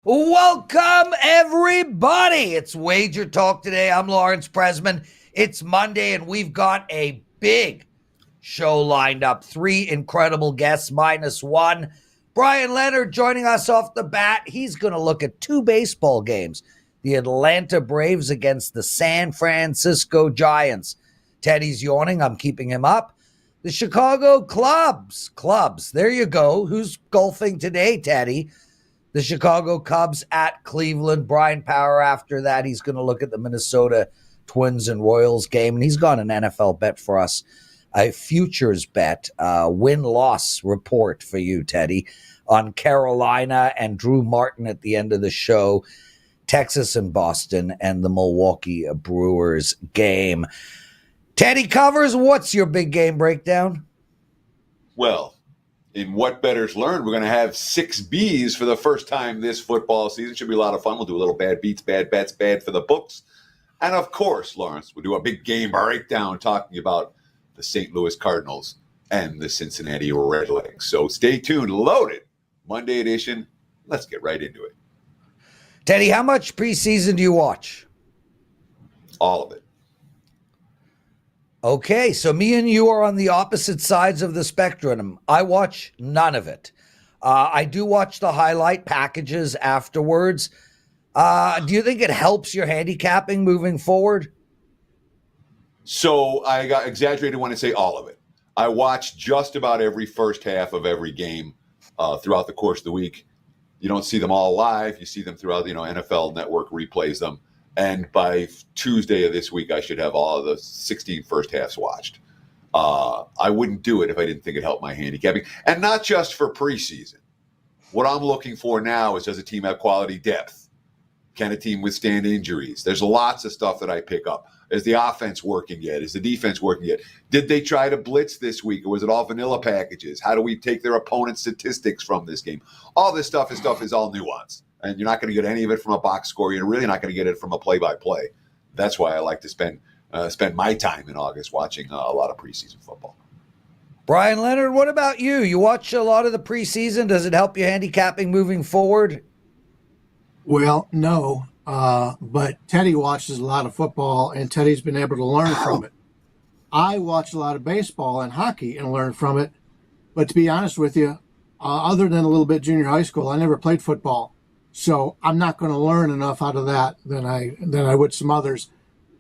Welcome, everybody. It's WagerTalk Today. I'm Lawrence Presman. It's Monday, and we've got a big show lined up. 3 incredible guests, minus one. Bryan Leonard joining us off the bat. He's going to look at 2 baseball games. The Atlanta Braves against the San Francisco Giants. Teddy's yawning. I'm keeping him up. The Chicago Cubs. There you go. Who's golfing today, Teddy? The Chicago Cubs at Cleveland. Brian Power after that. He's going to look at the Minnesota Twins and Royals game. And he's got an NFL bet for us, a futures bet, win-loss report for you, Teddy, on Carolina and Drew Martin at the end of the show, Texas and Boston, and the Milwaukee Brewers game. Teddy covers, what's your big game breakdown? Well, in What Bettors Learn, we're going to have 6 Bs for the first time this football season. Should be a lot of fun. We'll do a little bad beats, bad bets, bad for the books. And of course, Lawrence, we'll do a big game breakdown talking about the St. Louis Cardinals and the Cincinnati Redlegs. So stay tuned. Loaded Monday edition. Let's get right into it. Teddy, how much preseason do you watch? All of it. Okay, so me and you are on the opposite sides of the spectrum. I watch none of it. I do watch the highlight packages afterwards. Do you think it helps your handicapping moving forward? So I got exaggerated when I say all of it. I watch just about every first half of every game throughout the course of the week. You don't see them all live. You see them throughout, NFL Network replays them. And by Tuesday of this week, I should have all of the 16 first halves watched. I wouldn't do it if I didn't think it helped my handicapping. And not just for preseason. What I'm looking for now is, does a team have quality depth? Can a team withstand injuries? There's lots of stuff that I pick up. Is the offense working yet? Is the defense working yet? Did they try to blitz this week, or was it all vanilla packages? How do we take their opponent's statistics from this game? All this stuff is all nuance. And you're not going to get any of it from a box score. You're really not going to get it from a play-by-play. That's why I like to spend my time in August watching a lot of preseason football. Bryan Leonard, what about you? You watch a lot of the preseason. Does it help your handicapping moving forward? Well, no. But Teddy watches a lot of football, and Teddy's been able to learn from it. I watch a lot of baseball and hockey and learn from it. But to be honest with you, other than a little bit junior high school, I never played football. So I'm not going to learn enough out of that than I would some others.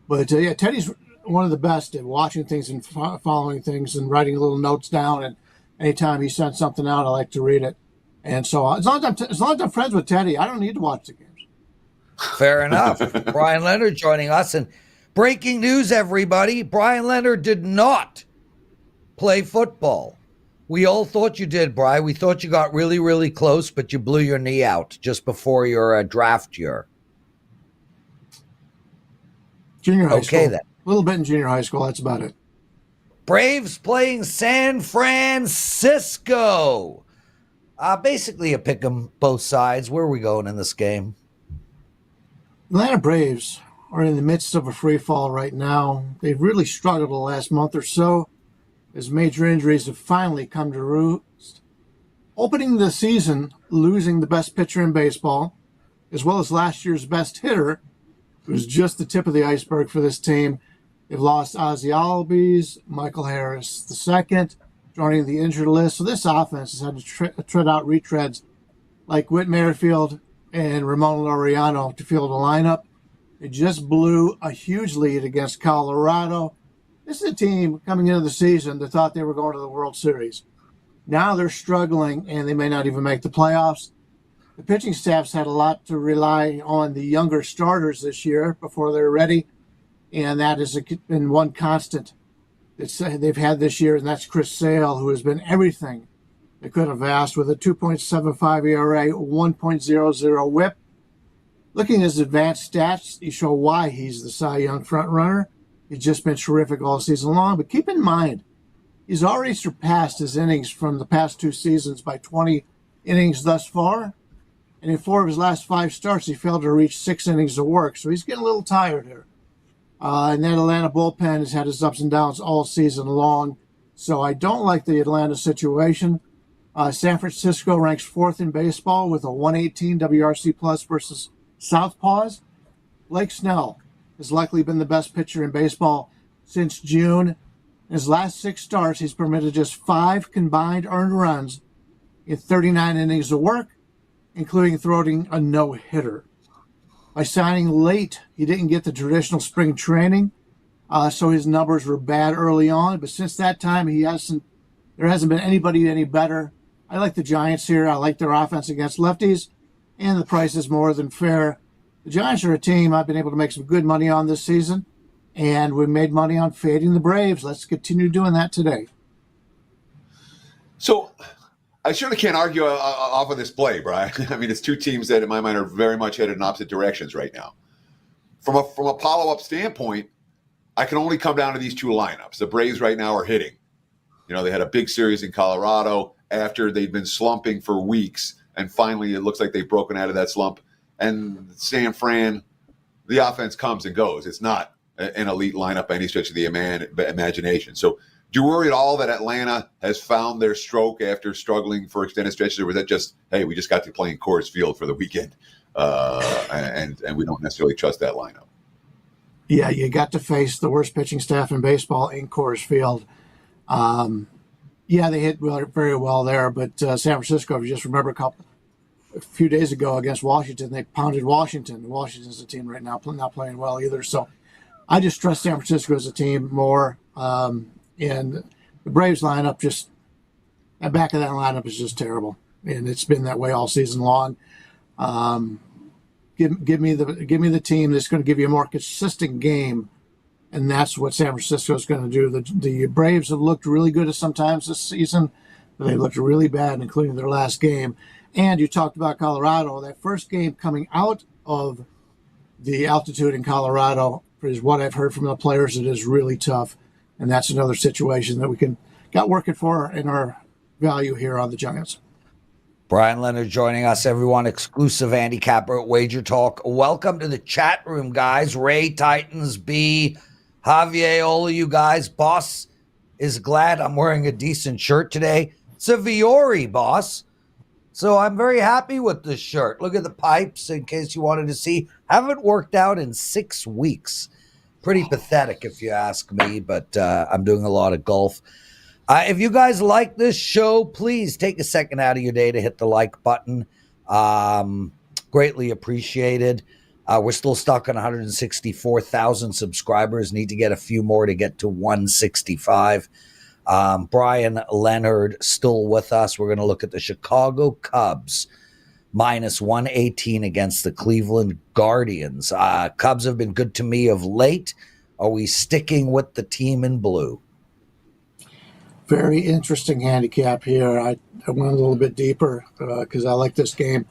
But yeah, Teddy's one of the best at watching things and following things and writing little notes down. And anytime he sends something out, I like to read it. And so as long as I'm friends with Teddy, I don't need to watch the games. Fair enough. Bryan Leonard joining us. And breaking news, everybody. Bryan Leonard did not play football. We all thought you did, Bryan. We thought you got really, really close, but you blew your knee out just before your draft year. Junior high school. Okay, then. A little bit in junior high school. That's about it. Braves playing San Francisco. Basically a pick 'em both sides. Where are we going in this game? Atlanta Braves are in the midst of a free fall right now. They've really struggled the last month or so, as major injuries have finally come to roost. Opening the season, losing the best pitcher in baseball, as well as last year's best hitter, was just the tip of the iceberg for this team. They've lost Ozzie Albies, Michael Harris II, joining the injured list. So this offense has had to tread out retreads like Whit Merrifield and Ramon Laureano to field a lineup. It just blew a huge lead against Colorado. This is a team coming into the season that thought they were going to the World Series. Now they're struggling, and they may not even make the playoffs. The pitching staff's had a lot to rely on the younger starters this year before they're ready, and that has been one constant that they've had this year, and that's Chris Sale, who has been everything they could have asked with a 2.75 ERA, 1.00 WHIP. Looking at his advanced stats, you show why he's the Cy Young frontrunner. He's just been terrific all season long. But keep in mind, he's already surpassed his innings from the past 2 seasons by 20 innings thus far. And in 4 of his last 5 starts, he failed to reach 6 innings of work. So he's getting a little tired here. And that Atlanta bullpen has had its ups and downs all season long. So I don't like the Atlanta situation. San Francisco ranks 4th in baseball with a 118 WRC plus versus Southpaws. Blake Snell has likely been the best pitcher in baseball since June. In his last 6 starts, he's permitted just 5 combined earned runs in 39 innings of work, including throwing a no-hitter. By signing late, he didn't get the traditional spring training, so his numbers were bad early on. But since that time, there hasn't been anybody any better. I like the Giants here. I like their offense against lefties, and the price is more than fair. The Giants are a team I've been able to make some good money on this season, and we made money on fading the Braves. Let's continue doing that today. So I surely can't argue off of this play, Brian. I mean, it's two teams that, in my mind, are very much headed in opposite directions right now. From a follow-up standpoint, I can only come down to these two lineups. The Braves right now are hitting. You know, they had a big series in Colorado after they'd been slumping for weeks, and finally it looks like they've broken out of that slump. And San Fran, the offense comes and goes. It's not an elite lineup by any stretch of the imagination. So do you worry at all that Atlanta has found their stroke after struggling for extended stretches, or was that just, hey, we just got to play in Coors Field for the weekend, and we don't necessarily trust that lineup? Yeah, you got to face the worst pitching staff in baseball in Coors Field. Yeah, they hit very well there, but San Francisco, if you just remember a few days ago against Washington, they pounded Washington. Washington's a team right now not playing well either. So I just trust San Francisco as a team more. And the Braves lineup, just the back of that lineup is just terrible, and it's been that way all season long. Give me the team that's going to give you a more consistent game, and that's what San Francisco is going to do. The Braves have looked really good sometimes this season, but they looked really bad, including their last game. And you talked about Colorado. That first game coming out of the altitude in Colorado, is what I've heard from the players. It is really tough, and that's another situation that we got working for in our value here on the Giants. Bryan Leonard joining us, everyone. Exclusive handicapper at WagerTalk. Welcome to the chat room, guys. Ray, Titans, B, Javier, all of you guys. Boss is glad I'm wearing a decent shirt today. It's a Viore, boss. So I'm very happy with this shirt. Look at the pipes, in case you wanted to see. Haven't worked out in 6 weeks. Pretty pathetic, if you ask me, but I'm doing a lot of golf. If you guys like this show, please take a second out of your day to hit the like button. Greatly appreciated. We're still stuck on 164,000 subscribers. Need to get a few more to get to 165. Bryan Leonard still with us. We're going to look at the Chicago Cubs minus 118 against the Cleveland Guardians. Cubs have been good to me of late. Are we sticking with the team in blue? Very interesting handicap here. I went a little bit deeper because I like this game.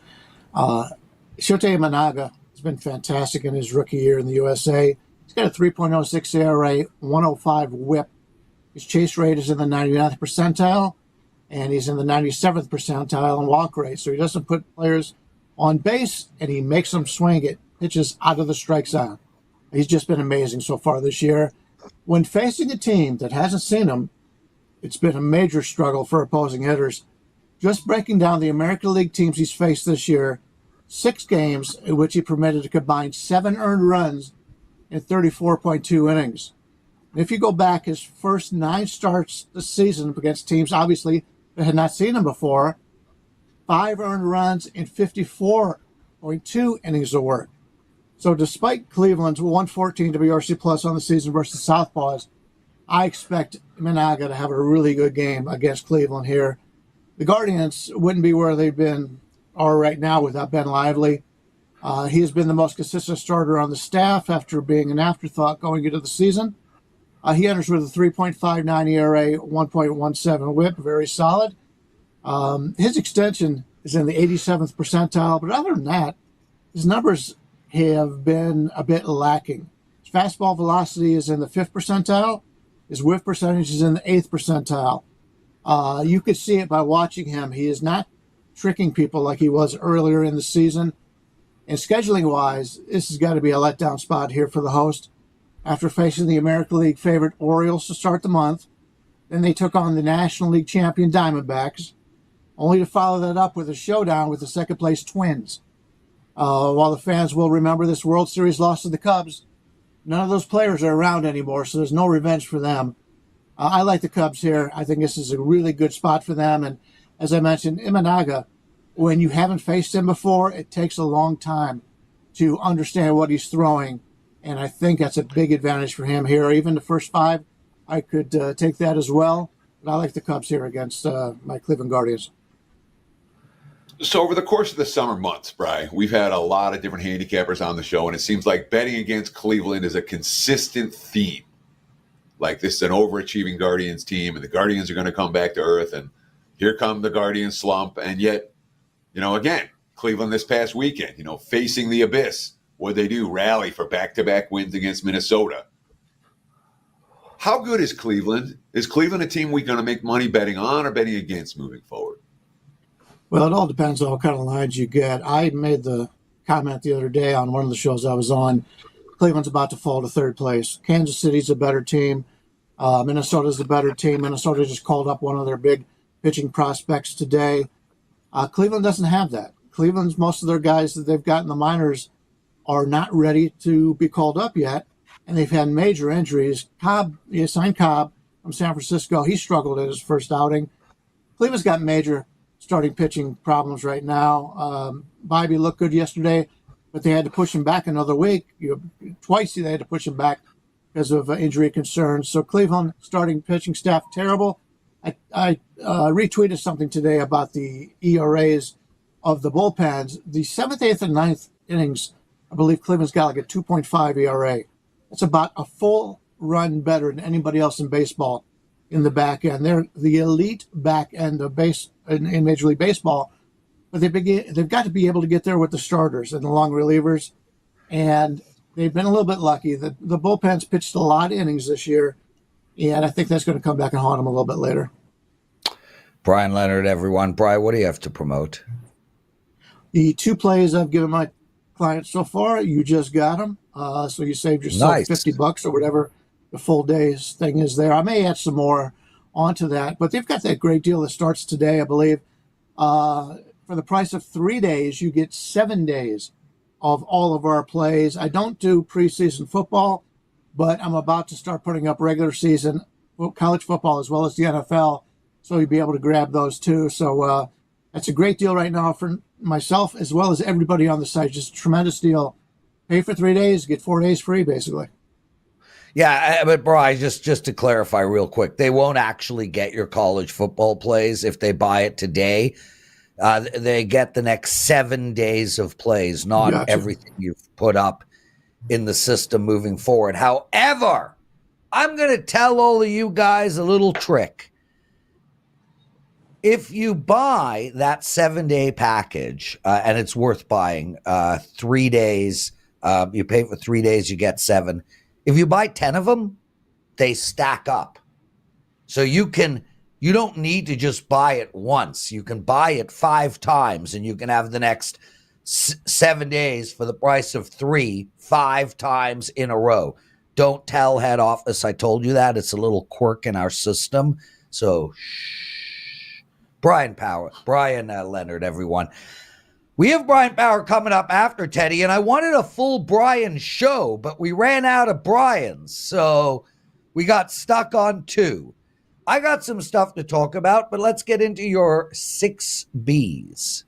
Shota Imanaga has been fantastic in his rookie year in the USA. He's got a 3.06 ERA, 105 whip. His chase rate is in the 99th percentile, and he's in the 97th percentile in walk rate. So he doesn't put players on base, and he makes them swing at pitches out of the strike zone. He's just been amazing so far this year. When facing a team that hasn't seen him, it's been a major struggle for opposing hitters. Just breaking down the American League teams he's faced this year, 6 games in which he permitted a combined 7 earned runs in 34.2 innings. And if you go back his first 9 starts this season against teams, obviously, that had not seen him before, 5 earned runs in 54.2 innings of work. So despite Cleveland's 114 WRC plus on the season versus Southpaws, I expect Imanaga to have a really good game against Cleveland here. The Guardians wouldn't be where they've been are right now without Ben Lively. He has been the most consistent starter on the staff after being an afterthought going into the season. He enters with a 3.59 ERA, 1.17 whip, very solid. His extension is in the 87th percentile, but other than that, his numbers have been a bit lacking. His fastball velocity is in the 5th percentile. His whiff percentage is in the 8th percentile. You could see it by watching him. He is not tricking people like he was earlier in the season. And scheduling-wise, this has got to be a letdown spot here for the host. After facing the American League favorite Orioles to start the month, then they took on the National League champion Diamondbacks, only to follow that up with a showdown with the second-place Twins. While the fans will remember this World Series loss to the Cubs, none of those players are around anymore, so there's no revenge for them. I like the Cubs here. I think this is a really good spot for them. And as I mentioned, Imanaga, when you haven't faced him before, it takes a long time to understand what he's throwing. And I think that's a big advantage for him here. Even the first 5, I could take that as well. But I like the Cubs here against my Cleveland Guardians. So over the course of the summer months, Bryan, we've had a lot of different handicappers on the show, and it seems like betting against Cleveland is a consistent theme. Like, this is an overachieving Guardians team, and the Guardians are going to come back to earth, and here come the Guardians slump. And yet, again, Cleveland this past weekend, facing the abyss. What'd they do? Rally for back-to-back wins against Minnesota. How good is Cleveland? Is Cleveland a team we're going to make money betting on or betting against moving forward? Well, it all depends on what kind of lines you get. I made the comment the other day on one of the shows I was on. Cleveland's about to fall to third place. Kansas City's a better team. Minnesota's a better team. Minnesota just called up one of their big pitching prospects today. Cleveland doesn't have that. Cleveland's, most of their guys that they've got in the minors are not ready to be called up yet, and they've had major injuries. You signed Cobb from San Francisco. He struggled at his first outing. Cleveland's got major starting pitching problems right now. Bobby looked good yesterday, but they had to push him back another week. Twice they had to push him back because of injury concerns. So Cleveland starting pitching staff, terrible. I retweeted something today about the ERAs of the bullpens. The 7th, 8th, and 9th innings, I believe Cleveland's got like a 2.5 ERA. It's about a full run better than anybody else in baseball in the back end. They're the elite back end of in Major League Baseball, but they've got to be able to get there with the starters and the long relievers, and they've been a little bit lucky. The bullpen's pitched a lot of innings this year, and I think that's going to come back and haunt them a little bit later. Bryan, Leonard, everyone. Bryan, what do you have to promote? The 2 plays I've given my clients so far, you just got them. So you saved yourself Nice. $50 or whatever the full day's thing is there. I may add some more onto that, but they've got that great deal that starts today, I believe. For the price of 3 days, you get 7 days of all of our plays. I don't do preseason football, but I'm about to start putting up regular season college football as well as the NFL, so you'll be able to grab those too. So that's a great deal right now for myself as well as everybody on the site. Just a tremendous deal. Pay for 3 days, get 4 days free, basically. Yeah, but Bryan, just to clarify real quick, they won't actually get your college football plays if they buy it today. They get the next 7 days of plays, not Gotcha. Everything you've put up in the system moving forward. However, I'm going to tell all of you guys a little trick. If you buy that 7-day package, and it's worth buying, 3 days, you pay for 3 days, you get 7. If you buy 10 of them, they stack up. So you don't need to just buy it once. You can buy it 5 times, and you can have the next 7 days for the price of 3, 5 times in a row. Don't tell head office I told you that. It's a little quirk in our system. So shh. Bryan, Leonard, everyone. We have Bryan Power coming up after Teddy, and I wanted a full Bryan show, but we ran out of Bryans, so we got stuck on 2. I got some stuff to talk about, but let's get into your 6 Bs.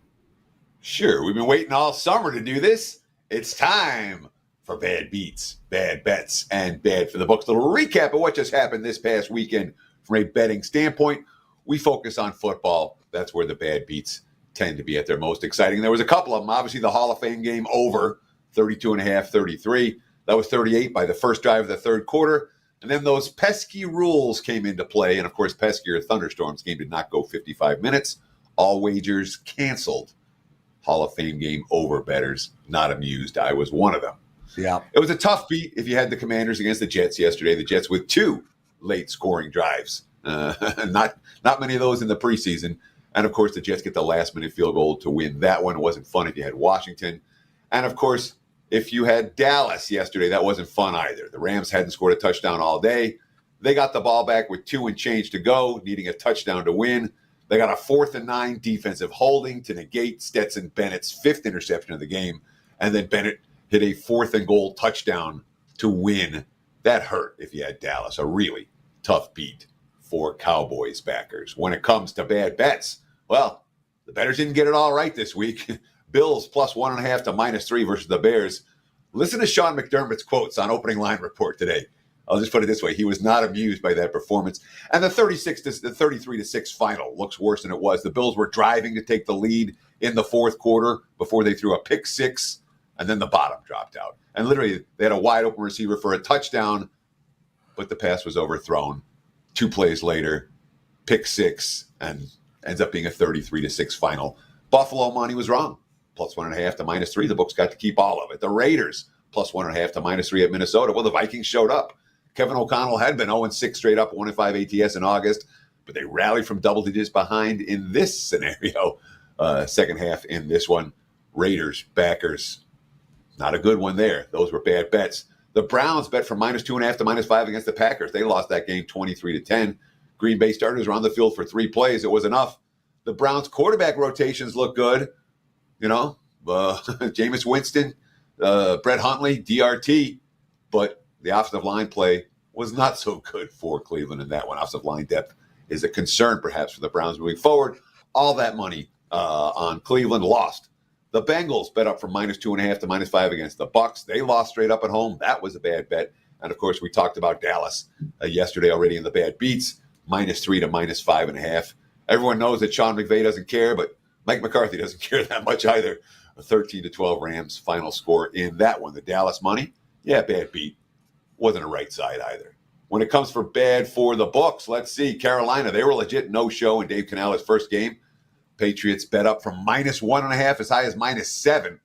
Sure, we've been waiting all summer to do this. It's time for bad beats, bad bets, and bad for the books. A little recap of what just happened this past weekend from a betting standpoint. We focus on football. That's where the bad beats tend to be at their most exciting. There was a couple of them. Obviously, the Hall of Fame game over, 32.5, 33. That was 38 by the first drive of the third quarter. And then those pesky rules came into play. And, of course, peskier thunderstorms. Game did not go 55 minutes. All wagers canceled. Hall of Fame game over, bettors. Not amused. I was one of them. Yeah. It was a tough beat if you had the Commanders against the Jets yesterday. The Jets with 2 late scoring drives. Not many of those in the preseason. And, of course, the Jets get the last-minute field goal to win that one. It wasn't fun if you had Washington. And, of course, if you had Dallas yesterday, that wasn't fun either. The Rams hadn't scored a touchdown all day. They got the ball back with 2 and change to go, needing a touchdown to win. They got a 4th and 9 defensive holding to negate Stetson Bennett's 5th interception of the game. And then Bennett hit a 4th and goal touchdown to win. That hurt if you had Dallas. A really tough beat for Cowboys backers. When it comes to bad bets, well, the bettors didn't get it all right this week. Bills plus 1.5 to -3 versus the Bears. Listen to Sean McDermott's quotes on Opening Line Report today. I'll just put it this way. He was not amused by that performance. And the 33-6 final looks worse than it was. The Bills were driving to take the lead in the fourth quarter before they threw a pick six, and then the bottom dropped out. And literally, they had a wide open receiver for a touchdown, but the pass was overthrown. 2 plays later, pick six, and ends up being a 33-6 final. Buffalo money was wrong. Plus 1.5 to -3. The books got to keep all of it. The Raiders plus 1.5 to -3 at Minnesota. Well, the Vikings showed up. Kevin O'Connell had been 0-6 straight up, 1-5 ATS in August, but they rallied from double digits behind in this scenario. Second half in this one. Raiders, backers, not a good one there. Those were bad bets. The Browns bet from -2.5 to -5 against the Packers. They lost that game 23-10. Green Bay starters were on the field for 3 plays. It was enough. The Browns quarterback rotations look good. You know, Jameis Winston, Brett Huntley, DRT, but the offensive line play was not so good for Cleveland in that one. Offensive line depth is a concern perhaps for the Browns moving forward. All that money on Cleveland lost. The Bengals bet up from -2.5 to -5 against the Bucs. They lost straight up at home. That was a bad bet. And of course, we talked about Dallas yesterday already in the bad beats, -3 to -5.5. Everyone knows that Sean McVay doesn't care, but Mike McCarthy doesn't care that much either. A 13-12 Rams final score in that one. The Dallas money, yeah, bad beat. Wasn't a right side either. When it comes for bad for the books, let's see. Carolina, they were legit no-show in Dave Canales' first game. Patriots bet up from -1.5 as high as -7.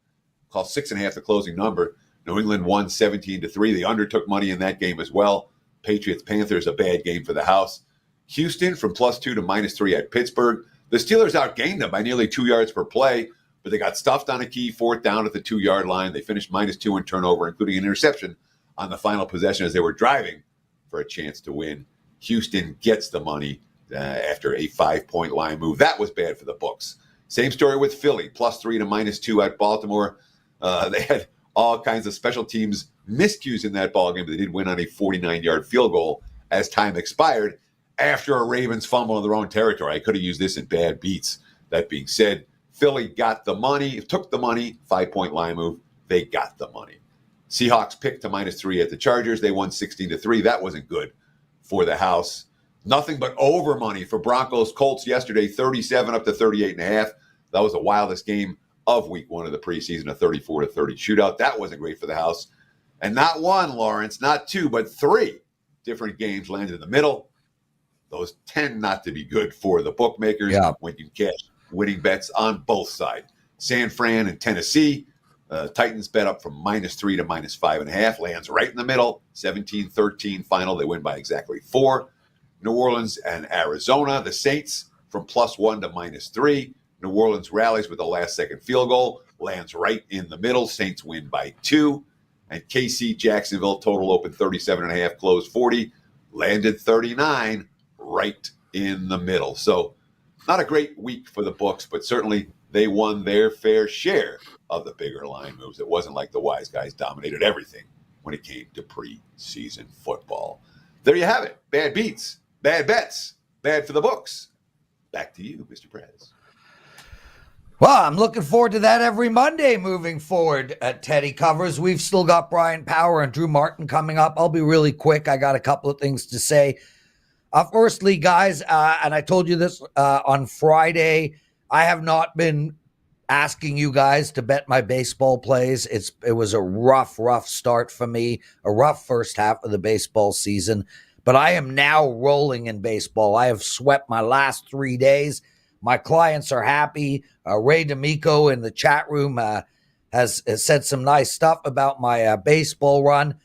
Call 6.5 the closing number. New England won 17-3. The under took money in that game as well. Patriots, Panthers, a bad game for the house. Houston from +2 to -3 at Pittsburgh. The Steelers outgained them by nearly 2 yards per play, but they got stuffed on a key 4th down at the 2-yard line. They finished -2 in turnover, including an interception on the final possession as they were driving for a chance to win. Houston gets the money after a 5-point line move. That was bad for the books. Same story with Philly, +3 to -2 at Baltimore. They had all kinds of special teams miscues in that ballgame, but they did win on a 49-yard field goal as time expired after a Ravens fumble in their own territory. I could have used this in bad beats. That being said, Philly got the money, took the money, 5-point line move. They got the money. Seahawks picked to -3 at the Chargers. They won 16-3. That wasn't good for the house. Nothing but over money for Broncos Colts yesterday, 37 up to 38.5. That was the wildest game of week 1 of the preseason, a 34-30 shootout. That wasn't great for the house. And not one, Lawrence, not 2, but 3 different games landed in the middle. Those tend not to be good for the bookmakers when you cash winning bets on both sides. San Fran and Tennessee. Titans bet up from -3 to -5.5. Lands right in the middle. 17-13 final. They win by exactly 4. New Orleans and Arizona. The Saints from +1 to -3. New Orleans rallies with a last-second field goal. Lands right in the middle. Saints win by 2. And KC Jacksonville total open 37.5, closed 40. Landed 39 right in the middle. So not a great week for the books, but certainly they won their fair share of the bigger line moves. It wasn't like the wise guys dominated everything when it came to preseason football. There you have it. Bad beats, bad bets, bad for the books. Back to you, Mr. Prez. Well, I'm looking forward to that every Monday moving forward at Teddy Covers. We've still got Brian Power and Drew Martin coming up. I'll be really quick. I got a couple of things to say. Firstly, guys, and I told you this on Friday, I have not been asking you guys to bet my baseball plays. It was a rough start for me, a rough first half of the baseball season, but I am now rolling in baseball. I have swept my last 3 days. My clients are happy. Ray D'Amico in the chat room has said some nice stuff about my baseball run.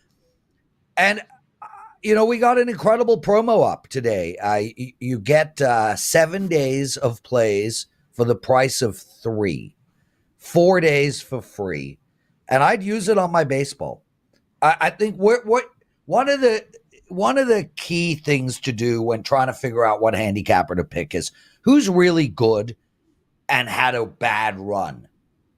And, we got an incredible promo up today. You get 7 days of plays for the price of 3, 4 days for free. And I'd use it on my baseball. I think one of the key things to do when trying to figure out what handicapper to pick is Who's really good and had a bad run?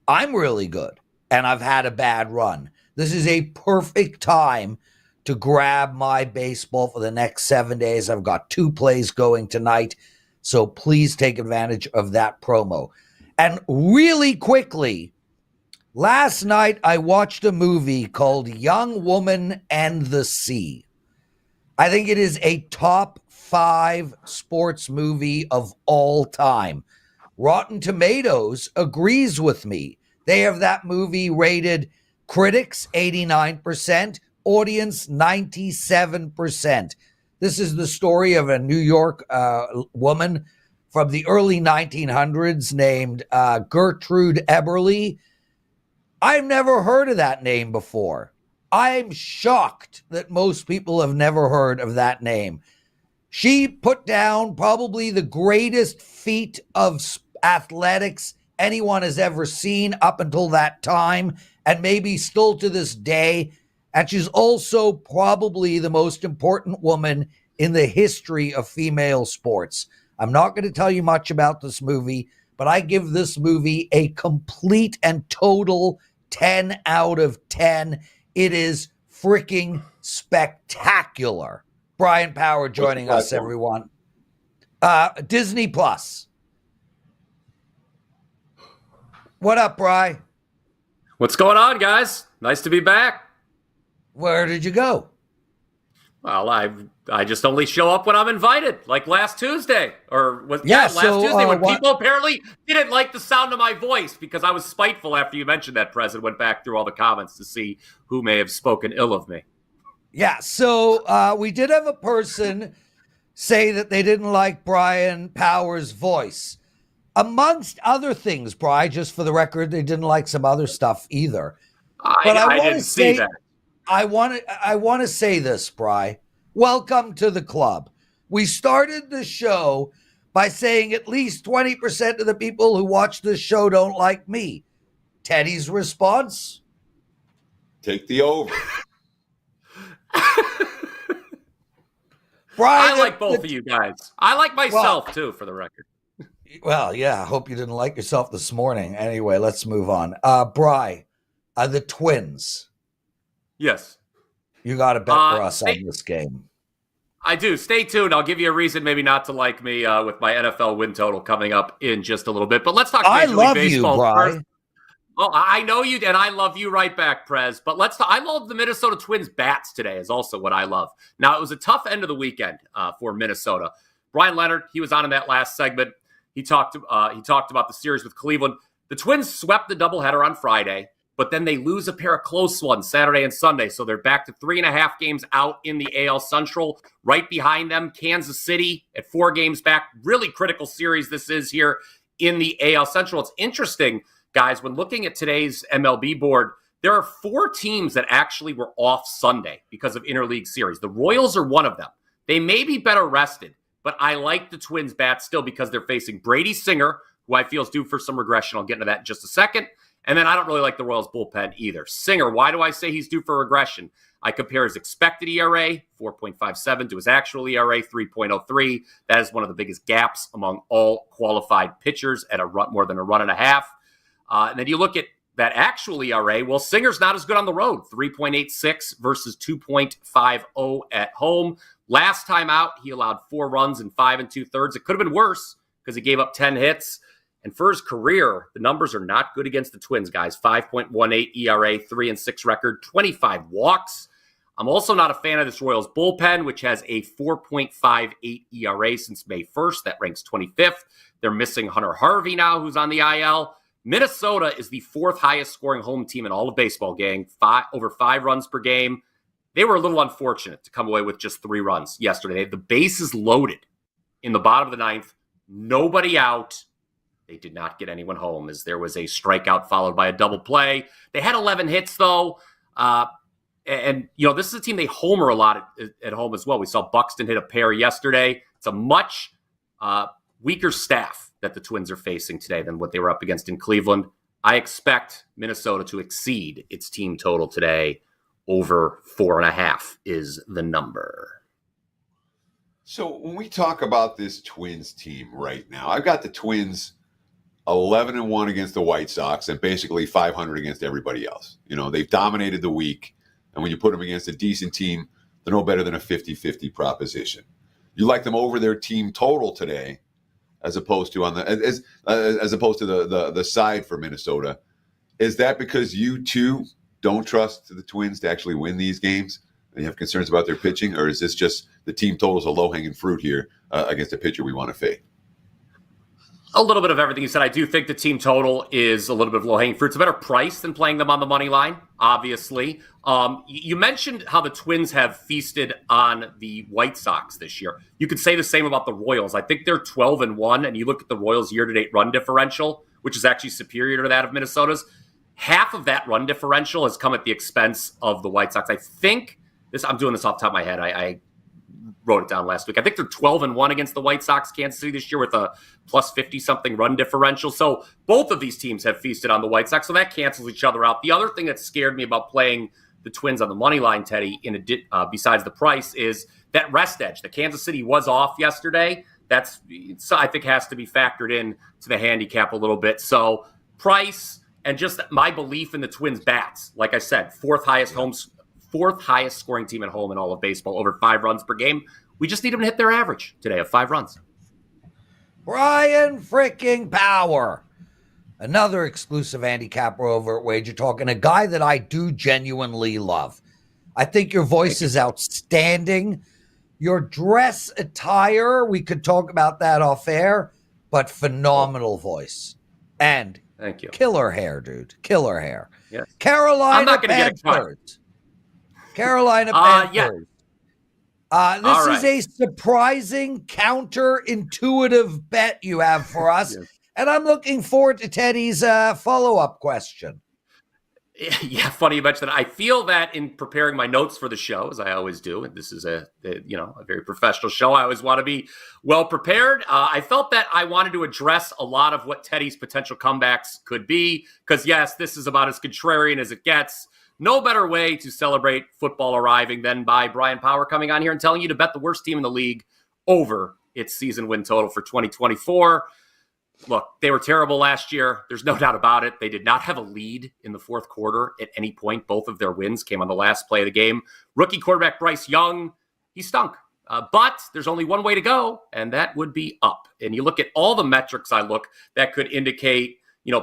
I'm really good and I've had a bad run. This is a perfect time to grab my baseball for the next 7 days. I've got 2 plays going tonight, so please take advantage of that promo. And really quickly, last night I watched a movie called Young Woman and the Sea. I think it is a top 5 sports movie of all time. Rotten Tomatoes agrees with me. They have that movie rated critics 89%, audience 97%. This is the story of a New York woman from the early 1900s named Gertrude Eberly. I've never heard of that name before. I'm shocked that most people have never heard of that name. She put down probably the greatest feat of athletics anyone has ever seen up until that time, and maybe still to this day. And she's also probably the most important woman in the history of female sports. I'm not going to tell you much about this movie, but I give this movie a complete and total 10 out of 10. It is freaking spectacular. Bryan Power joining us, everyone. Disney Plus. What up, Bryan? What's going on, guys? Nice to be back. Where did you go? Well, I just only show up when I'm invited, like last Tuesday. Last Tuesday when people apparently didn't like the sound of my voice because I was spiteful after you mentioned that, Prez, and went back through all the comments to see who may have spoken ill of me. Yeah, so we did have a person say that they didn't like Bryan Power's voice. Amongst other things, Bryan, just for the record, they didn't like some other stuff either. I didn't see that. I want to say this, Bryan. Welcome to the club. We started the show by saying at least 20% of the people who watch this show don't like me. Teddy's response? Take the over. Bryan, I like both of you guys. I like myself, too, for the record. Well, yeah, I hope you didn't like yourself this morning. Anyway, let's move on. Bryan, the Twins. Yes. You got to bet for us on this game. I do. Stay tuned. I'll give you a reason maybe not to like me with my NFL win total coming up in just a little bit. But let's talk Major League Baseball. You, Bryan. Oh, I know you, and I love you right back, Prez. But I love the Minnesota Twins bats today is also what I love. Now, it was a tough end of the weekend for Minnesota. Bryan Leonard, he was on in that last segment. He talked about the series with Cleveland. The Twins swept the doubleheader on Friday, but then they lose a pair of close ones Saturday and Sunday. So they're back to 3.5 games out in the AL Central. Right behind them, Kansas City at 4 games back. Really critical series this is here in the AL Central. It's interesting, guys, when looking at today's MLB board, there are 4 teams that actually were off Sunday because of interleague series. The Royals are one of them. They may be better rested, but I like the Twins bats still because they're facing Brady Singer, who I feel is due for some regression. I'll get into that in just a second. And then I don't really like the Royals bullpen either. Singer, why do I say he's due for regression? I compare his expected ERA, 4.57, to his actual ERA, 3.03. That is one of the biggest gaps among all qualified pitchers at more than a run and a half. And then you look at that actual ERA. Well, Singer's not as good on the road, 3.86 versus 2.50 at home. Last time out, he allowed 4 runs in 5 2/3. It could have been worse because he gave up 10 hits. And for his career, the numbers are not good against the Twins, guys. 5.18 ERA, 3-6 record, 25 walks. I'm also not a fan of this Royals bullpen, which has a 4.58 ERA since May 1st. That ranks 25th. They're missing Hunter Harvey now, who's on the IL. Minnesota is the 4th highest scoring home team in all of baseball, gang. Over 5 runs per game. They were a little unfortunate to come away with just 3 runs yesterday. The bases loaded in the bottom of the 9th. Nobody out. They did not get anyone home as there was a strikeout followed by a double play. They had 11 hits, though. And this is a team they homer a lot at home as well. We saw Buxton hit a pair yesterday. It's a much weaker staff that the Twins are facing today than what they were up against in Cleveland. I expect Minnesota to exceed its team total today. Over 4.5 is the number. So when we talk about this Twins team right now, I've got the Twins 11-1 against the White Sox and basically 500 against everybody else. They've dominated the week, and when you put them against a decent team, they're no better than a 50-50 proposition. You like them over their team total today, as opposed to as opposed to the side for Minnesota. Is that because you too don't trust the Twins to actually win these games? And you have concerns about their pitching, or is this just the team total is a low-hanging fruit here against a pitcher we want to fade? A little bit of everything you said. I do think the team total is a little bit of low-hanging fruit. It's a better price than playing them on the money line, obviously. You mentioned how the Twins have feasted on the White Sox this year. You could say the same about the Royals. I think they're 12-1, and you look at the Royals' year-to-date run differential, which is actually superior to that of Minnesota's. Half of that run differential has come at the expense of the White Sox. I think I'm doing this off the top of my head. I wrote it down last week. I think they're 12-1 against the White Sox, Kansas City this year with a plus 50-something run differential. So both of these teams have feasted on the White Sox, so that cancels each other out. The other thing that scared me about playing the Twins on the money line, Teddy, besides the price, is that rest edge. The Kansas City was off yesterday. I think has to be factored in to the handicap a little bit. So price and just my belief in the Twins' bats. Like I said, fourth highest scoring team at home in all of baseball, over 5 runs per game. We just need them to hit their average today of 5 runs. Bryan freaking Power. Another exclusive handicapper over at WagerTalk, and a guy that I do genuinely love. I think your voice is outstanding. Your dress attire, we could talk about that off air, but phenomenal voice. And thank you. Killer hair, dude. Killer hair. Yes. Carolina I'm not going to get a cut. Carolina Panthers. This right. is a surprising, counterintuitive bet you have for us. Yes. And I'm looking forward to Teddy's follow-up question. Yeah, funny you mentioned that. I feel that in preparing my notes for the show, as I always do, and this is a very professional show, I always want to be well prepared. I felt that I wanted to address a lot of what Teddy's potential comebacks could be, because yes, this is about as contrarian as it gets. No better way to celebrate football arriving than by Bryan Power coming on here and telling you to bet the worst team in the league over its season win total for 2024. Look, they were terrible last year. There's no doubt about it. They did not have a lead in the fourth quarter at any point. Both of their wins came on the last play of the game. Rookie quarterback Bryce Young, he stunk. But there's only one way to go, and that would be up. And you look at all the metrics that could indicate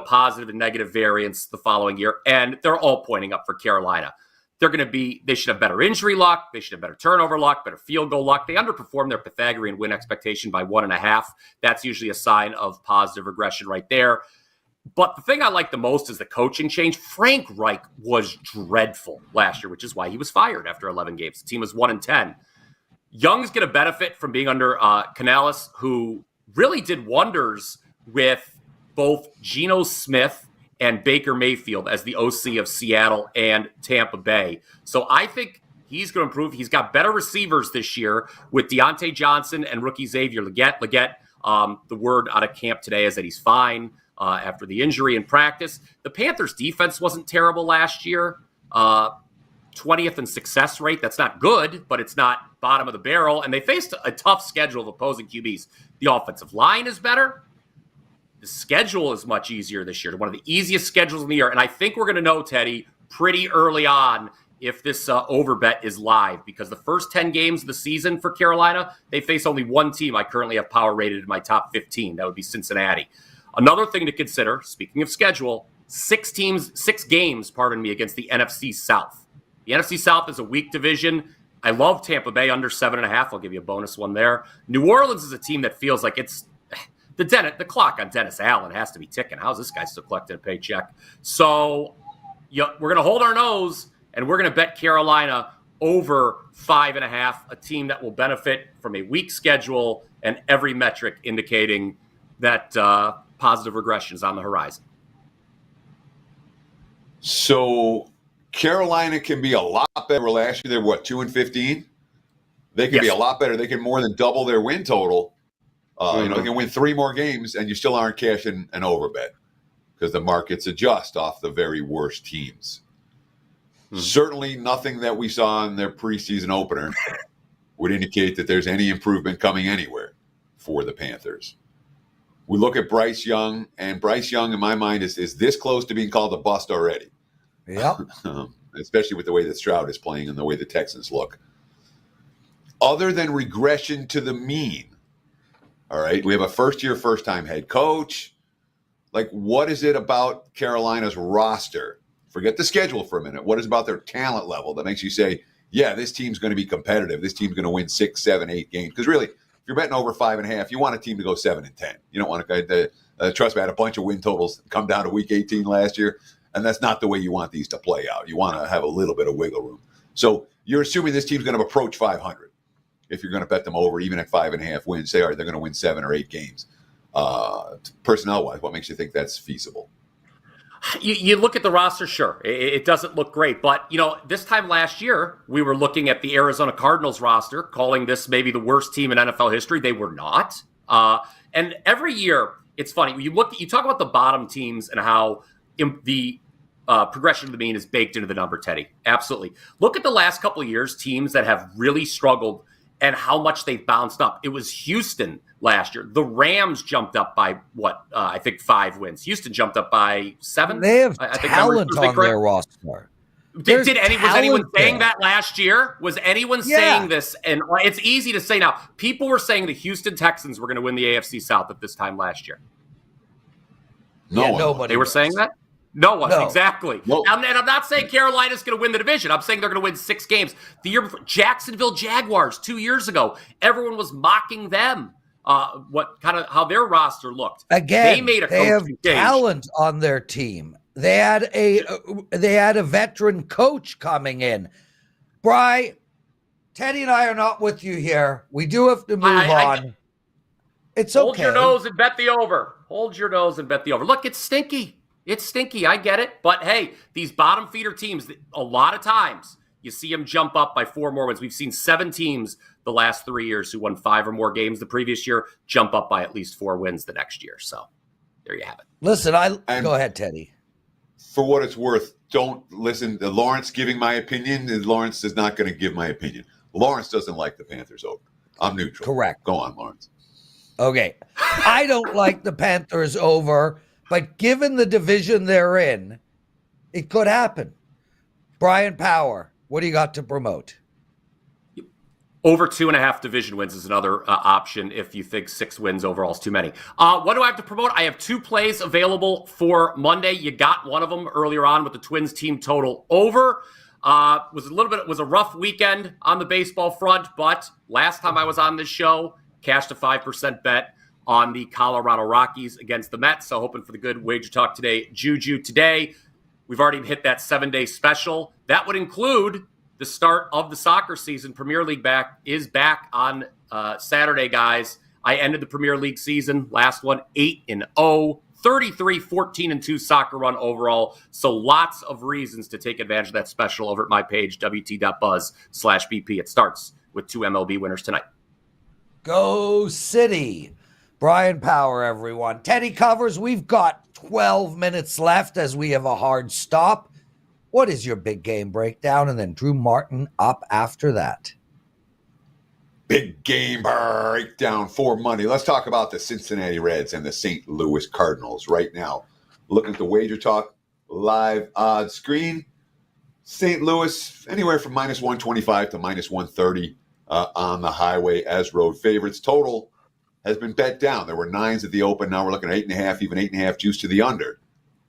positive and negative variance the following year, and they're all pointing up for Carolina. They should have better injury luck. They should have better turnover luck, better field goal luck. They underperformed their Pythagorean win expectation by 1.5. That's usually a sign of positive regression right there. But the thing I like the most is the coaching change. Frank Reich was dreadful last year, which is why he was fired after 11 games. The team was 1-10. Young's going to benefit from being under Canales, who really did wonders with both Geno Smith and Baker Mayfield as the OC of Seattle and Tampa Bay. So I think he's going to improve. He's got better receivers this year with Deontay Johnson and rookie Xavier Legette. The word out of camp today is that he's fine after the injury in practice. The Panthers' defense wasn't terrible last year. 20th in success rate. That's not good, but it's not bottom of the barrel. And they faced a tough schedule of opposing QBs. The offensive line is better. The schedule is much easier this year, one of the easiest schedules in the year. And I think we're going to know, Teddy, pretty early on if this overbet is live, because the first 10 games of the season for Carolina, they face only one team I currently have power rated in my top 15. That would be Cincinnati. Another thing to consider, speaking of schedule, 6 games, against the NFC South. The NFC South is a weak division. I love Tampa Bay under 7.5. I'll give you a bonus one there. New Orleans is a team that feels like it's the clock on Dennis Allen has to be ticking. How's this guy still collecting a paycheck? So we're going to hold our nose, and we're going to bet Carolina over 5.5, a team that will benefit from a weak schedule and every metric indicating that positive regression is on the horizon. So Carolina can be a lot better. Last year, they're 2-15? They can be a lot better. They can more than double their win total. They can win 3 more games, and you still aren't cashing an overbet because the markets adjust off the very worst teams. Certainly nothing that we saw in their preseason opener would indicate that there's any improvement coming anywhere for the Panthers. We look at Bryce Young, and Bryce Young, in my mind, is this close to being called a bust already. Yep. Especially with the way that Stroud is playing and the way the Texans look. Other than regression to the mean, all right, we have a first-year, first-time head coach. Like, what is it about Carolina's roster? Forget the schedule for a minute. What is about their talent level that makes you say, yeah, this team's going to be competitive. This team's going to win 6, 7, 8 games. Because really, if you're betting over 5.5, you want a team to go 7-10. You don't want to trust me, I had a bunch of win totals come down to week 18 last year, and that's not the way you want these to play out. You want to have a little bit of wiggle room. So you're assuming this team's going to approach 500 if you're going to bet them over, even at 5.5 wins. Say, all right, they're going to win 7 or 8 games. Personnel-wise, what makes you think that's feasible? You look at the roster, sure, it doesn't look great. But, this time last year, we were looking at the Arizona Cardinals roster, calling this maybe the worst team in NFL history. They were not. And every year, it's funny. You talk about the bottom teams and how the progression of the mean is baked into the number, Teddy. Absolutely. Look at the last couple of years, teams that have really struggled and how much they've bounced up. It was Houston last year. The Rams jumped up by, I think 5 wins. Houston jumped up by 7. They have talent on their roster. Was anyone saying that last year? Was anyone saying this? And it's easy to say now. People were saying the Houston Texans were going to win the AFC South at this time last year. Nobody. They were saying that? No one, exactly. Nope. And I'm not saying Carolina's going to win the division. I'm saying they're going to win 6 games. The year before, Jacksonville Jaguars 2 years ago, everyone was mocking them. How their roster looked. Again, they have talent on their team. They had a veteran coach coming in. Bryan, Teddy and I are not with you here. We do have to move on. It's okay. Hold your nose and bet the over. Look, it's stinky. It's stinky. I get it. But hey, these bottom feeder teams, a lot of times you see them jump up by 4 more wins. We've seen 7 teams the last 3 years who won 5 or more games the previous year jump up by at least 4 wins the next year. So there you have it. Listen, go ahead, Teddy. For what it's worth, don't listen to Lawrence giving my opinion. Lawrence is not going to give my opinion. Lawrence doesn't like the Panthers over. I'm neutral. Correct. Go on, Lawrence. Okay. I don't like the Panthers over, but given the division they're in, it could happen. Bryan Power, what do you got to promote? Over 2.5 division wins is another option if you think 6 wins overall is too many. What do I have to promote? I have 2 plays available for Monday. You got one of them earlier on with the Twins team total over. Was a rough weekend on the baseball front, but last time I was on this show, cashed a 5% bet on the Colorado Rockies against the Mets. So hoping for the good WagerTalk Today juju today. We've already hit that 7-day special. That would include the start of the soccer season. Premier League is back on Saturday, guys. I ended the Premier League season, last one, 8-0, 33-14-2 soccer run overall. So lots of reasons to take advantage of that special over at my page, wt.buzz/BP. It starts with 2 MLB winners tonight. Go City. Bryan Power, everyone. Teddy covers. We've got 12 minutes left as we have a hard stop. What is your big game breakdown? And then Drew Martin up after that. Big game breakdown for Monday. Let's talk about the Cincinnati Reds and the St. Louis Cardinals right now. Looking at the WagerTalk live odds screen. St. Louis, anywhere from -125 to -130 on the highway as road favorites. Total has been bet down. There were 9s at the open. Now we're looking at 8.5, even 8.5 juice to the under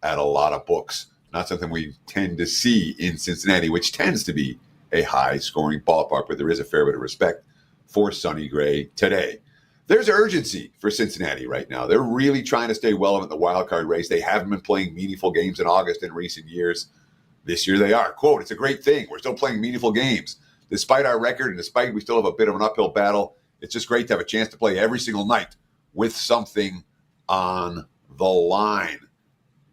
at a lot of books. Not something we tend to see in Cincinnati, which tends to be a high-scoring ballpark, but there is a fair bit of respect for Sonny Gray today. There's urgency for Cincinnati right now. They're really trying to stay relevant in the wild card race. They haven't been playing meaningful games in August in recent years. This year they are. Quote, it's a great thing. We're still playing meaningful games. Despite our record and despite we still have a bit of an uphill battle, it's just great to have a chance to play every single night with something on the line.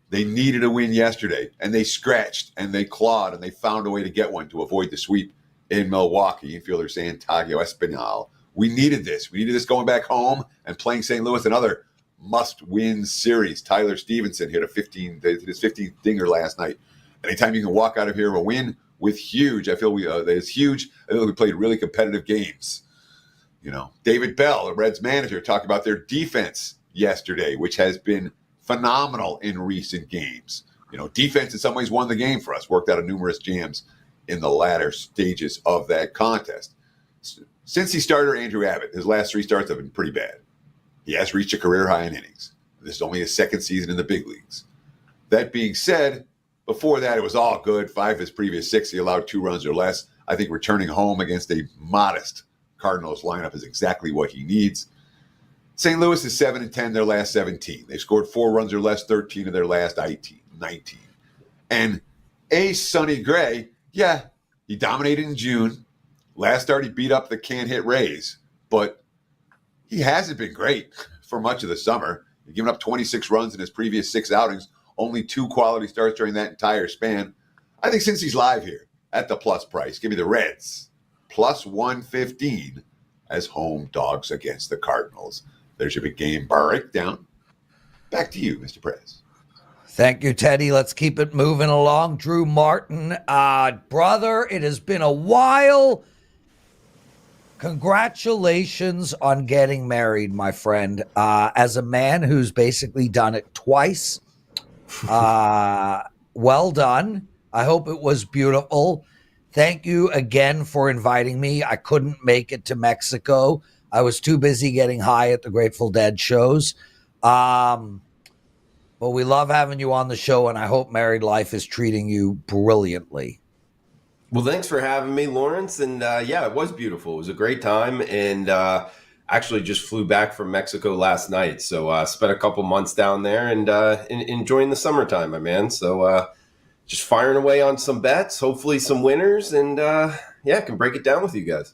They needed a win yesterday, and they scratched, and they clawed, and they found a way to get one to avoid the sweep in Milwaukee. Infielder Santiago Espinal. We needed this. We needed this going back home and playing St. Louis, another must-win series. Tyler Stevenson hit his 15th dinger last night. Anytime you can walk out of here with a win with huge, I feel that is huge. I feel we played really competitive games David Bell, the Reds manager, talked about their defense yesterday, which has been phenomenal in recent games. Defense in some ways won the game for us, worked out of numerous jams in the latter stages of that contest. Since he started Andrew Abbott, his last 3 starts have been pretty bad. He has reached a career high in innings. This is only his second season in the big leagues. That being said, before that, it was all good. 5 of his previous 6, he allowed 2 runs or less. I think returning home against a modest Cardinals lineup is exactly what he needs. St. Louis is 7-10 their last 17. They scored 4 runs or less 13 of their last 19. And Ace Sonny Gray, yeah, he dominated in June. Last start, he beat up the can't-hit Rays. But he hasn't been great for much of the summer. He's given up 26 runs in his previous 6 outings, only 2 quality starts during that entire span. I think since he's live here at the plus price, give me the Reds plus 115 as home dogs against the Cardinals. There's your big game breakdown. Back to you, Mr. Prez. Thank you, Teddy. Let's keep it moving along. Drew Martin, brother, it has been a while. Congratulations on getting married, my friend. As a man who's basically done it twice, well done. I hope it was beautiful. Thank you again for inviting me. I couldn't make it to Mexico. I was too busy getting high at the Grateful Dead shows. But we love having you on the show, and I hope married life is treating you brilliantly. Well, thanks for having me, Lawrence. And yeah, it was beautiful. It was a great time. And actually just flew back from Mexico last night. So spent a couple months down there and enjoying the summertime, my man. So just firing away on some bets, hopefully some winners, and can break it down with you guys.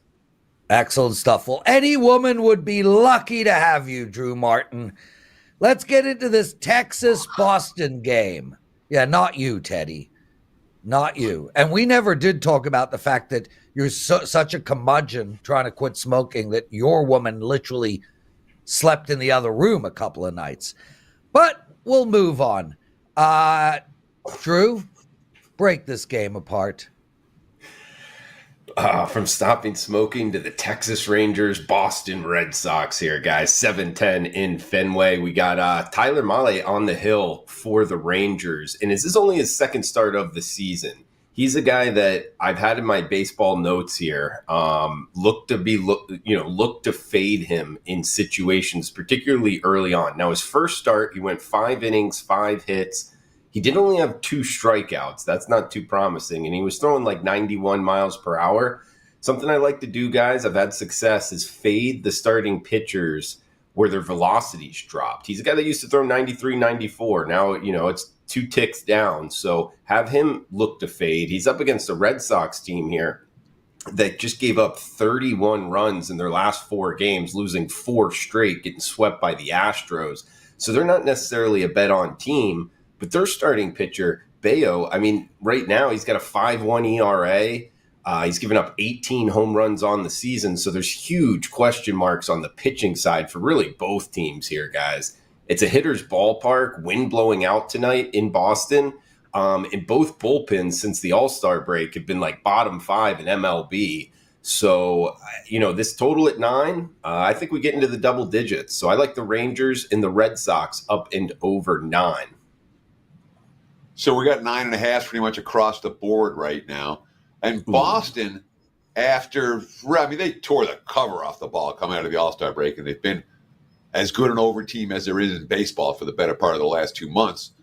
Excellent stuff. Well, any woman would be lucky to have you, Drew Martin. Let's get into this Texas-Boston game. Yeah, not you, Teddy. Not you. And we never did talk about the fact that you're such a curmudgeon trying to quit smoking that your woman literally slept in the other room a couple of nights. But we'll move on. Drew, break this game apart. From stopping smoking to the Texas Rangers, Boston Red Sox here, guys. 7-10 in Fenway. We got Tyler Mahle on the hill for the Rangers. And this is only his second start of the season. He's a guy that I've had in my baseball notes here. Look to fade him in situations, particularly early on. Now, his first start, he went 5 innings, 5 hits. He did only have 2 strikeouts. That's not too promising. And he was throwing like 91 miles per hour. Something I like to do, guys, I've had success, is fade the starting pitchers where their velocities dropped. He's a guy that used to throw 93, 94. Now, it's 2 ticks down. So have him look to fade. He's up against a Red Sox team here that just gave up 31 runs in their last 4 games, losing 4 straight, getting swept by the Astros. So they're not necessarily a bet-on team. But their starting pitcher, Bayo, right now he's got a 5.1 ERA. He's given up 18 home runs on the season. So there's huge question marks on the pitching side for really both teams here, guys. It's a hitter's ballpark, wind blowing out tonight in Boston. And both bullpens since the All-Star break have been like bottom 5 in MLB. So, this total at 9, I think we get into the double digits. So I like the Rangers and the Red Sox up and over 9. So we got 9.5 pretty much across the board right now. And Boston, they tore the cover off the ball coming out of the All-Star break, and they've been as good an over team as there is in baseball for the better part of the last 2 months.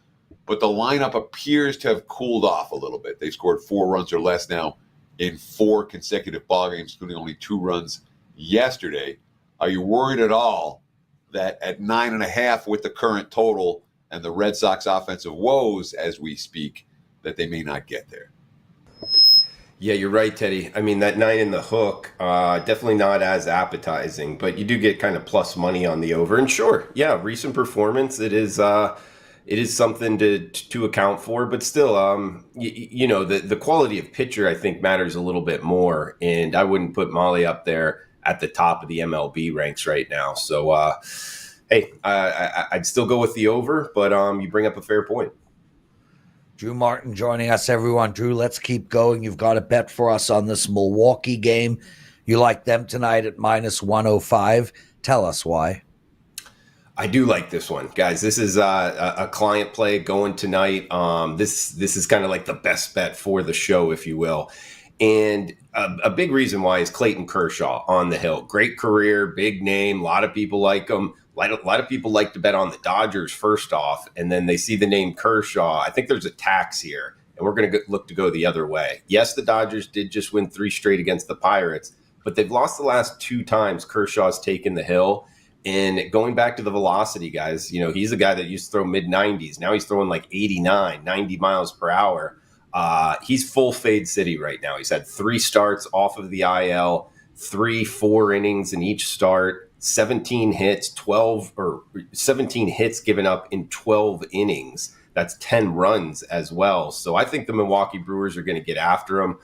But the lineup appears to have cooled off a little bit. They've scored 4 runs or less now in 4 consecutive ball games, including only 2 runs yesterday. Are you worried at all that at 9.5 with the current total and the Red Sox offensive woes as we speak, that they may not get there? Yeah, you're right, Teddy. That 9 in the hook, definitely not as appetizing, but you do get kind of plus money on the over. And sure, yeah, recent performance, it is something to account for, but still, the quality of pitcher, I think, matters a little bit more. And I wouldn't put Mahle up there at the top of the MLB ranks right now. So, hey, I'd still go with the over, but you bring up a fair point. Drew Martin joining us, everyone. Drew, let's keep going. You've got a bet for us on this Milwaukee game. You like them tonight at minus 105. Tell us why. I do like this one, guys. This is a client play going tonight. This is kind of like the best bet for the show, if you will. And a big reason why is Clayton Kershaw on the hill. Great career, big name. A lot of people like him. A lot of people like to bet on the Dodgers first off, and then they see the name Kershaw. I think there's a tax here, and we're going to look to go the other way. Yes, the Dodgers did just win 3 straight against the Pirates, but they've lost the last 2 times Kershaw's taken the hill. And going back to the velocity, guys, he's a guy that used to throw mid-90s. Now he's throwing like 89, 90 miles per hour. He's full fade city right now. He's had 3 starts off of the IL, 3-4 innings in each start, 17 hits given up in 12 innings. That's 10 runs as well. So I think the Milwaukee Brewers are going to get after him.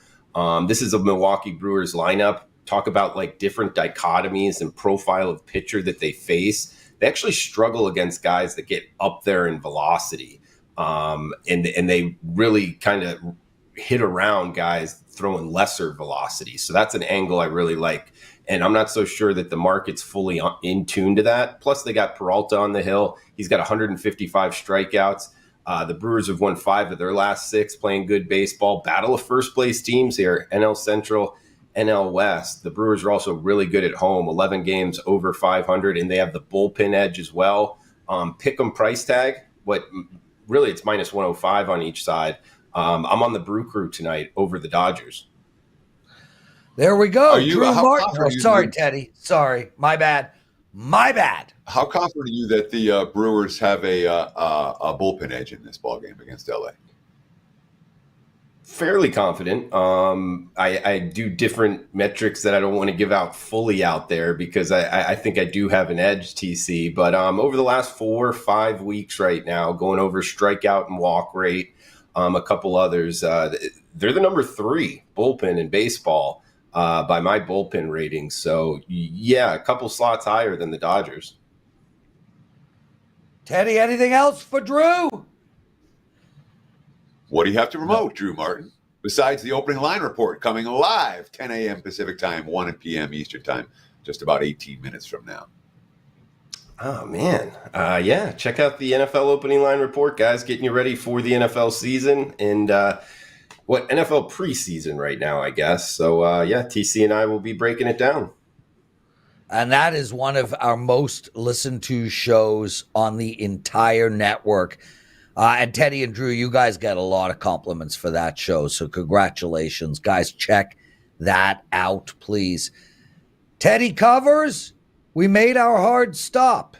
This is a Milwaukee Brewers lineup. Talk about like different dichotomies and profile of pitcher that they face. They actually struggle against guys that get up there in velocity. And they really kind of hit around guys throwing lesser velocity. So that's an angle I really like. And I'm not so sure that the market's fully in tune to that. Plus, they got Peralta on the hill. He's got 155 strikeouts. The Brewers have won 5 of their last 6, playing good baseball. Battle of first place teams here, NL Central, NL West. The Brewers are also really good at home, 11 games over 500, and they have the bullpen edge as well. Pick 'em price tag, really it's minus 105 on each side. I'm on the Brew Crew tonight over the Dodgers. There we go. How Martin. Sorry, Teddy. Sorry. My bad. How confident are you that the Brewers have a bullpen edge in this ballgame against LA? Fairly confident. I do different metrics that I don't want to give out fully out there because I think I do have an edge, TC. But over the last 4 or 5 weeks right now, going over strikeout and walk rate, a couple others, they're the number 3 bullpen in baseball by my bullpen rating. So, yeah, a couple slots higher than the Dodgers. Teddy, anything else for Drew? What do you have to promote, Drew Martin? Besides the opening line report coming live, 10 a.m. Pacific time, 1 p.m. Eastern time, just about 18 minutes from now. Oh, man. Yeah, check out the NFL opening line report, guys, getting you ready for the NFL season and NFL preseason right now, I guess. So, yeah, TC and I will be breaking it down. And that is one of our most listened to shows on the entire network. And Teddy and Drew, you guys get a lot of compliments for that show. So congratulations. Guys, check that out, please. Teddy covers. We made our hard stop.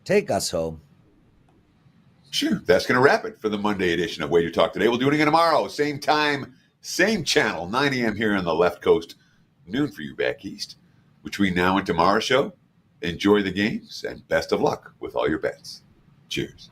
Take us home. Sure. That's going to wrap it for the Monday edition of WagerTalk Today. We'll do it again tomorrow. Same time, same channel, 9 a.m. here on the left coast, noon for you back east. Between now and tomorrow's show, enjoy the games and best of luck with all your bets. Cheers.